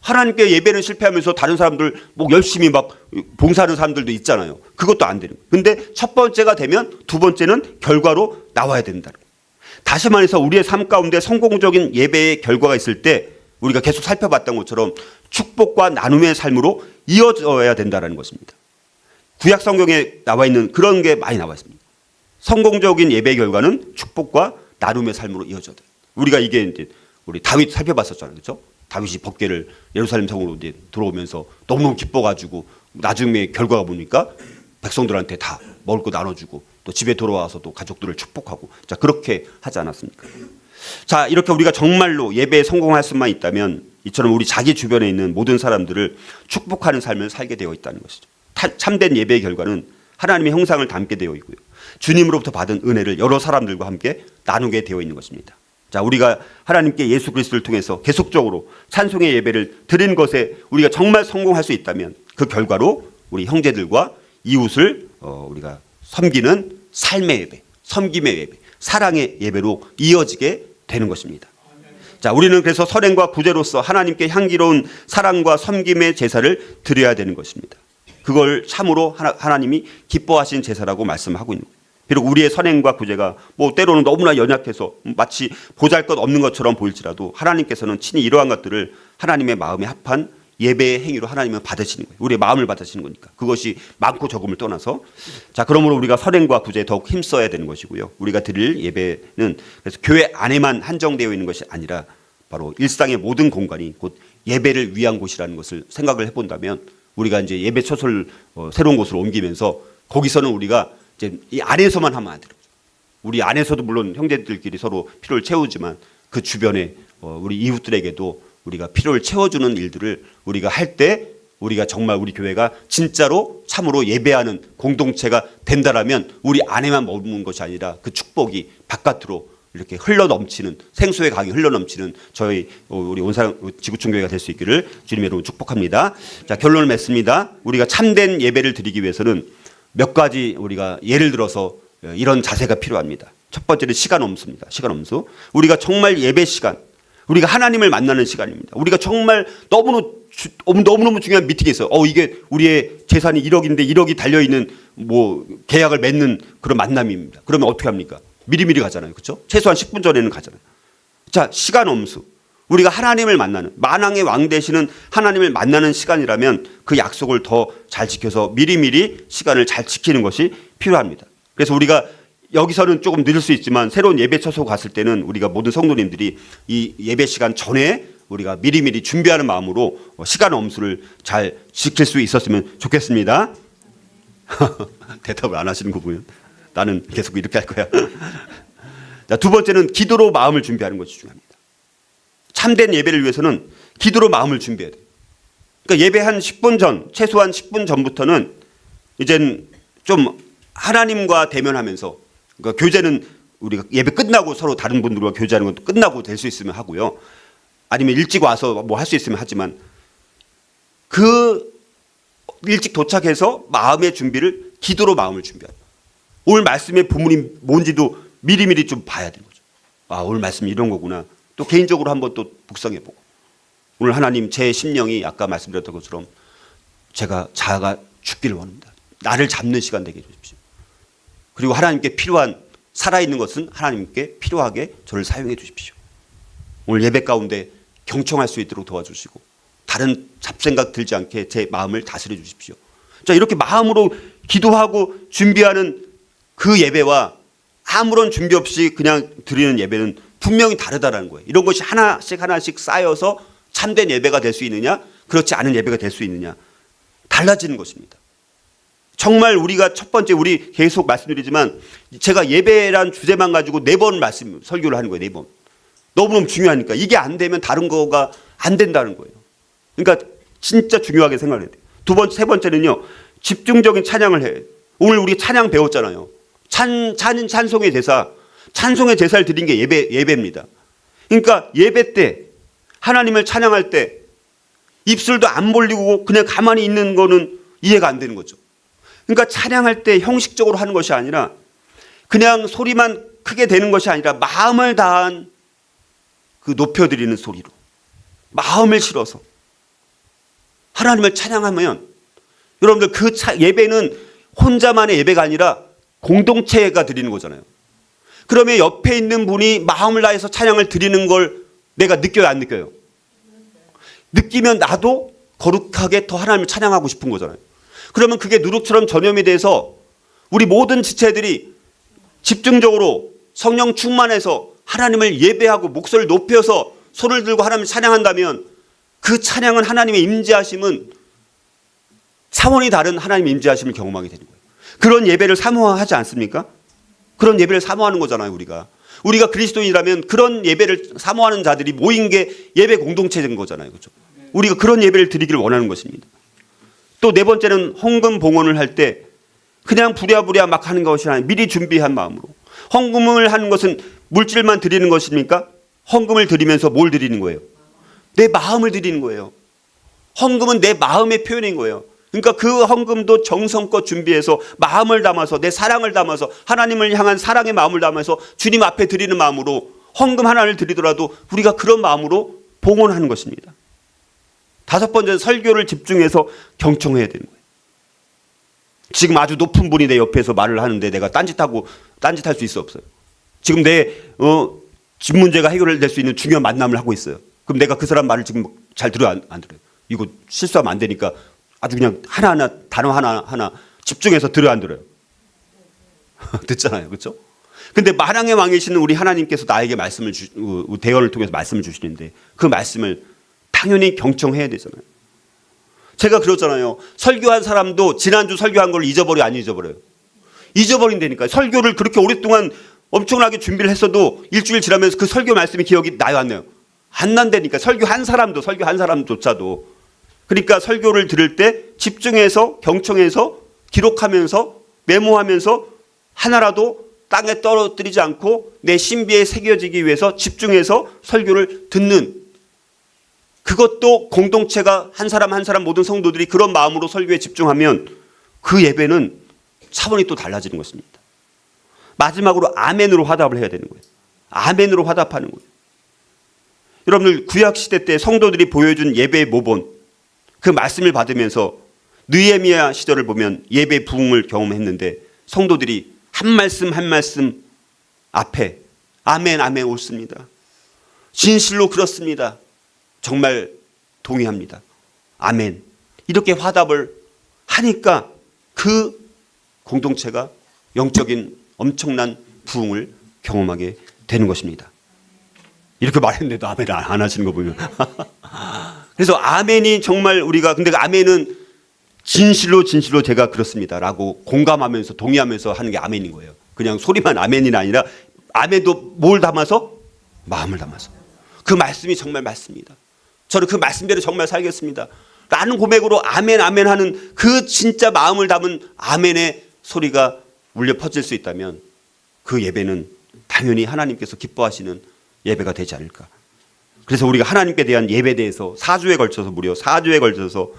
하나님께 예배는 실패하면서 다른 사람들 뭐 열심히 막 봉사하는 사람들도 있잖아요. 그것도 안 되는 거예요. 근데 첫 번째가 되면 두 번째는 결과로 나와야 된다는 거예요. 다시 말해서 우리의 삶 가운데 성공적인 예배의 결과가 있을 때 우리가 계속 살펴봤던 것처럼 축복과 나눔의 삶으로 이어져야 된다는 것입니다. 구약 성경에 나와 있는 그런 게 많이 나와 있습니다. 성공적인 예배의 결과는 축복과 나눔의 삶으로 이어져야 돼요. 우리가 이게 이제 우리 다윗 살펴봤었잖아요. 그렇죠? 다윗이 법궤를 예루살렘 성으로 이제 들어오면서 너무너무 기뻐가지고 나중에 결과가 보니까 백성들한테 다 먹을 거 나눠주고 또 집에 돌아와서 또 가족들을 축복하고, 자, 그렇게 하지 않았습니까? 자, 이렇게 우리가 정말로 예배에 성공할 수만 있다면 이처럼 우리 자기 주변에 있는 모든 사람들을 축복하는 삶을 살게 되어 있다는 것이죠. 참된 예배의 결과는 하나님의 형상을 담게 되어 있고요, 주님으로부터 받은 은혜를 여러 사람들과 함께 나누게 되어 있는 것입니다. 자, 우리가 하나님께 예수 그리스도를 통해서 계속적으로 찬송의 예배를 드린 것에 우리가 정말 성공할 수 있다면 그 결과로 우리 형제들과 이웃을 우리가 섬기는 삶의 예배, 섬김의 예배, 사랑의 예배로 이어지게 되는 것입니다. 자, 우리는 그래서 선행과 구제로서 하나님께 향기로운 사랑과 섬김의 제사를 드려야 되는 것입니다. 그걸 참으로 하나님이 기뻐하신 제사라고 말씀하고 있는 거예요. 비록 우리의 선행과 구제가 뭐 때로는 너무나 연약해서 마치 보잘것없는 것처럼 보일지라도 하나님께서는 친히 이러한 것들을 하나님의 마음에 합한 예배의 행위로 하나님은 받으시는 거예요. 우리의 마음을 받으시는 거니까. 그것이 많고 적음을 떠나서, 자, 그러므로 우리가 선행과 구제에 더욱 힘써야 되는 것이고요. 우리가 드릴 예배는 그래서 교회 안에만 한정되어 있는 것이 아니라 바로 일상의 모든 공간이 곧 예배를 위한 곳이라는 것을 생각을 해본다면 우리가 이제 예배 처소를 새로운 곳으로 옮기면서 거기서는 우리가 이제 이 안에서만 하면 안 돼요. 우리 안에서도 물론 형제들끼리 서로 필요를 채우지만 그 주변에 우리 이웃들에게도 우리가 필요를 채워주는 일들을 우리가 할 때 우리가 정말 우리 교회가 진짜로 참으로 예배하는 공동체가 된다라면 우리 안에만 머무는 것이 아니라 그 축복이 바깥으로 이렇게 흘러넘치는, 생수의 강이 흘러넘치는 저희 우리 온상 지구촌 교회가 될 수 있기를 주님의 이름으로 축복합니다. 자, 결론을 맺습니다. 우리가 참된 예배를 드리기 위해서는 몇 가지 우리가 예를 들어서 이런 자세가 필요합니다. 첫 번째는 시간 엄수입니다. 시간 엄수. 우리가 정말 예배 시간, 우리가 하나님을 만나는 시간입니다. 우리가 정말 너무너무 중요한 미팅이 있어요. 이게 우리의 재산이 1억인데 1억이 달려있는 뭐 계약을 맺는 그런 만남입니다. 그러면 어떻게 합니까? 미리미리 가잖아요. 그렇죠? 최소한 10분 전에는 가잖아요. 자, 시간 엄수. 우리가 하나님을 만나는, 만왕의 왕 되시는 하나님을 만나는 시간이라면 그 약속을 더 잘 지켜서 미리미리 시간을 잘 지키는 것이 필요합니다. 그래서 우리가 여기서는 조금 늦을 수 있지만 새로운 예배 처소 갔을 때는 우리가 모든 성도님들이 이 예배 시간 전에 우리가 미리미리 준비하는 마음으로 시간 엄수를 잘 지킬 수 있었으면 좋겠습니다. 대답을 안 하시는 거 보면 나는 계속 이렇게 할 거야. 자, 두 번째는 기도로 마음을 준비하는 것이 중요합니다. 참된 예배를 위해서는 기도로 마음을 준비해야 돼요. 그러니까 예배 한 10분 전, 최소한 10분 전부터는 이젠 좀 하나님과 대면하면서, 그러니까 교제는 우리가 예배 끝나고 서로 다른 분들과 교제하는 것도 끝나고 될 수 있으면 하고요. 아니면 일찍 와서 뭐 할 수 있으면 하지만, 그 일찍 도착해서 마음의 준비를 기도로 마음을 준비하라. 오늘 말씀의 부문이 뭔지도 미리미리 좀 봐야 되는 거죠. 아, 오늘 말씀이 이런 거구나. 또 개인적으로 한번 또 묵상해보고, 오늘 하나님 제 심령이 아까 말씀드렸던 것처럼 제가 자아가 죽기를 원합니다. 나를 잡는 시간 되게 해주십시오. 그리고 하나님께 필요한, 살아있는 것은 하나님께 필요하게 저를 사용해 주십시오. 오늘 예배 가운데 경청할 수 있도록 도와주시고 다른 잡생각 들지 않게 제 마음을 다스려 주십시오. 자, 이렇게 마음으로 기도하고 준비하는 그 예배와 아무런 준비 없이 그냥 드리는 예배는 분명히 다르다는 거예요. 이런 것이 하나씩 하나씩 쌓여서 참된 예배가 될 수 있느냐, 그렇지 않은 예배가 될 수 있느냐, 달라지는 것입니다. 정말 우리가 첫 번째, 우리 계속 말씀드리지만 제가 예배란 주제만 가지고 4번 말씀 설교를 하는 거예요. 4번. 너무너무 중요하니까. 이게 안 되면 다른 거가 안 된다는 거예요. 그러니까 진짜 중요하게 생각해야 돼요. 두 번째, 세 번째는요, 집중적인 찬양을 해. 오늘 우리 찬양 배웠잖아요. 찬송의 제사, 찬송의 제사를 드린 게 예배입니다. 그러니까 예배 때, 하나님을 찬양할 때 입술도 안 벌리고 그냥 가만히 있는 거는 이해가 안 되는 거죠. 그러니까 찬양할 때 형식적으로 하는 것이 아니라, 그냥 소리만 크게 되는 것이 아니라 마음을 다한 그 높여드리는 소리로 마음을 실어서 하나님을 찬양하면, 여러분들 그 예배는 혼자만의 예배가 아니라 공동체가 드리는 거잖아요. 그러면 옆에 있는 분이 마음을 다해서 찬양을 드리는 걸 내가 느껴요, 안 느껴요? 느끼면 나도 거룩하게 더 하나님을 찬양하고 싶은 거잖아요. 그러면 그게 누룩처럼 전염이 돼서 우리 모든 지체들이 집중적으로 성령 충만해서 하나님을 예배하고 목소리를 높여서 손을 들고 하나님을 찬양한다면, 그 찬양은 하나님의 임재하심은 차원이 다른 하나님의 임재하심을 경험하게 되는 거예요. 그런 예배를 사모하지 않습니까? 그런 예배를 사모하는 거잖아요. 우리가 그리스도인이라면 그런 예배를 사모하는 자들이 모인 게 예배 공동체인 거잖아요. 그렇죠? 우리가 그런 예배를 드리기를 원하는 것입니다. 또 4번째는 헌금 봉헌을 할 때 그냥 부랴부랴 막 하는 것이 아니라 미리 준비한 마음으로. 헌금을 하는 것은 물질만 드리는 것입니까? 헌금을 드리면서 뭘 드리는 거예요? 내 마음을 드리는 거예요. 헌금은 내 마음의 표현인 거예요. 그러니까 그 헌금도 정성껏 준비해서 마음을 담아서, 내 사랑을 담아서, 하나님을 향한 사랑의 마음을 담아서 주님 앞에 드리는 마음으로, 헌금 하나를 드리더라도 우리가 그런 마음으로 봉헌하는 것입니다. 5번째는 설교를 집중해서 경청해야 되는 거예요. 지금 아주 높은 분이 내 옆에서 말을 하는데 내가 딴짓할 수 있어 없어요? 지금 내 집 문제가 해결될 수 있는 중요한 만남을 하고 있어요. 그럼 내가 그 사람 말을 지금 잘 들어요, 안 들어요? 이거 실수하면 안 되니까 아주 그냥 하나하나, 단어 하나하나 집중해서 들어요, 안 들어요? 듣잖아요. 그렇죠? 근데 만왕의 왕이시는 우리 하나님께서 나에게 말씀을 대언을 통해서 말씀을 주시는데 그 말씀을 당연히 경청해야 되잖아요. 제가 그러잖아요. 설교한 사람도 지난주 설교한 걸 잊어버려, 안 잊어버려요? 잊어버린다니까요. 설교를 그렇게 오랫동안 엄청나게 준비를 했어도 일주일 지나면서 그 설교 말씀이 기억이 나요, 안 나요? 안 난다니까. 설교한 사람조차도. 그러니까 설교를 들을 때 집중해서 경청해서 기록하면서 메모하면서 하나라도 땅에 떨어뜨리지 않고 내 신비에 새겨지기 위해서 집중해서 설교를 듣는, 그것도 공동체가 한 사람 한 사람 모든 성도들이 그런 마음으로 설교에 집중하면 그 예배는 차원이 또 달라지는 것입니다. 마지막으로 아멘으로 화답을 해야 되는 거예요. 아멘으로 화답하는 거예요. 여러분들 구약시대 때 성도들이 보여준 예배의 모본, 그 말씀을 받으면서 느헤미야 시절을 보면 예배 부흥을 경험했는데 성도들이 한 말씀 한 말씀 앞에 아멘 아멘 옳습니다. 진실로 그렇습니다. 정말 동의합니다. 아멘. 이렇게 화답을 하니까 그 공동체가 영적인 엄청난 부흥을 경험하게 되는 것입니다. 이렇게 말했는데도 아멘 안 하시는 거 보면. 그래서 아멘이 정말 우리가, 근데 그 아멘은 진실로 제가 그렇습니다라고 공감하면서 동의하면서 하는 게 아멘인 거예요. 그냥 소리만 아멘이 아니라 아멘도 뭘 담아서? 마음을 담아서. 그 말씀이 정말 맞습니다. 저는 그 말씀대로 정말 살겠습니다. 라는 고백으로 아멘 아멘 하는 그 진짜 마음을 담은 아멘의 소리가 울려 퍼질 수 있다면 그 예배는 당연히 하나님께서 기뻐하시는 예배가 되지 않을까. 그래서 우리가 하나님께 대한 예배에 대해서 4주에 걸쳐서 무려 4주에 걸쳐서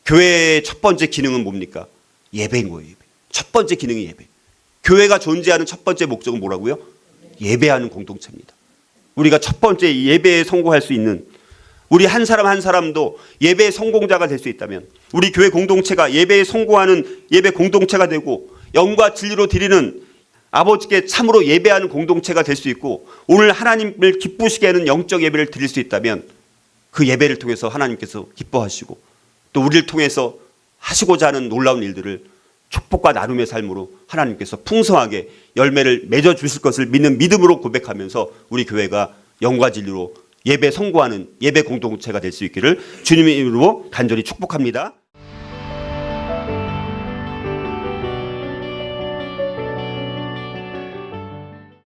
교회의 첫 번째 기능은 뭡니까? 예배인 거예요. 예배. 첫 번째 기능이 예배. 교회가 존재하는 첫 번째 목적은 뭐라고요? 예배하는 공동체입니다. 우리가 첫 번째 예배에 성공할 수 있는 우리 한 사람 한 사람도 예배의 성공자가 될 수 있다면 우리 교회 공동체가 예배에 성공하는 예배 공동체가 되고 영과 진리로 드리는 아버지께 참으로 예배하는 공동체가 될 수 있고 오늘 하나님을 기쁘시게 하는 영적 예배를 드릴 수 있다면 그 예배를 통해서 하나님께서 기뻐하시고 또 우리를 통해서 하시고자 하는 놀라운 일들을 축복과 나눔의 삶으로 하나님께서 풍성하게 열매를 맺어 주실 것을 믿는 믿음으로 고백하면서 우리 교회가 영과 진리로 예배 성공하는 예배 공동체가 될 수 있기를 주님의 이름으로 간절히 축복합니다.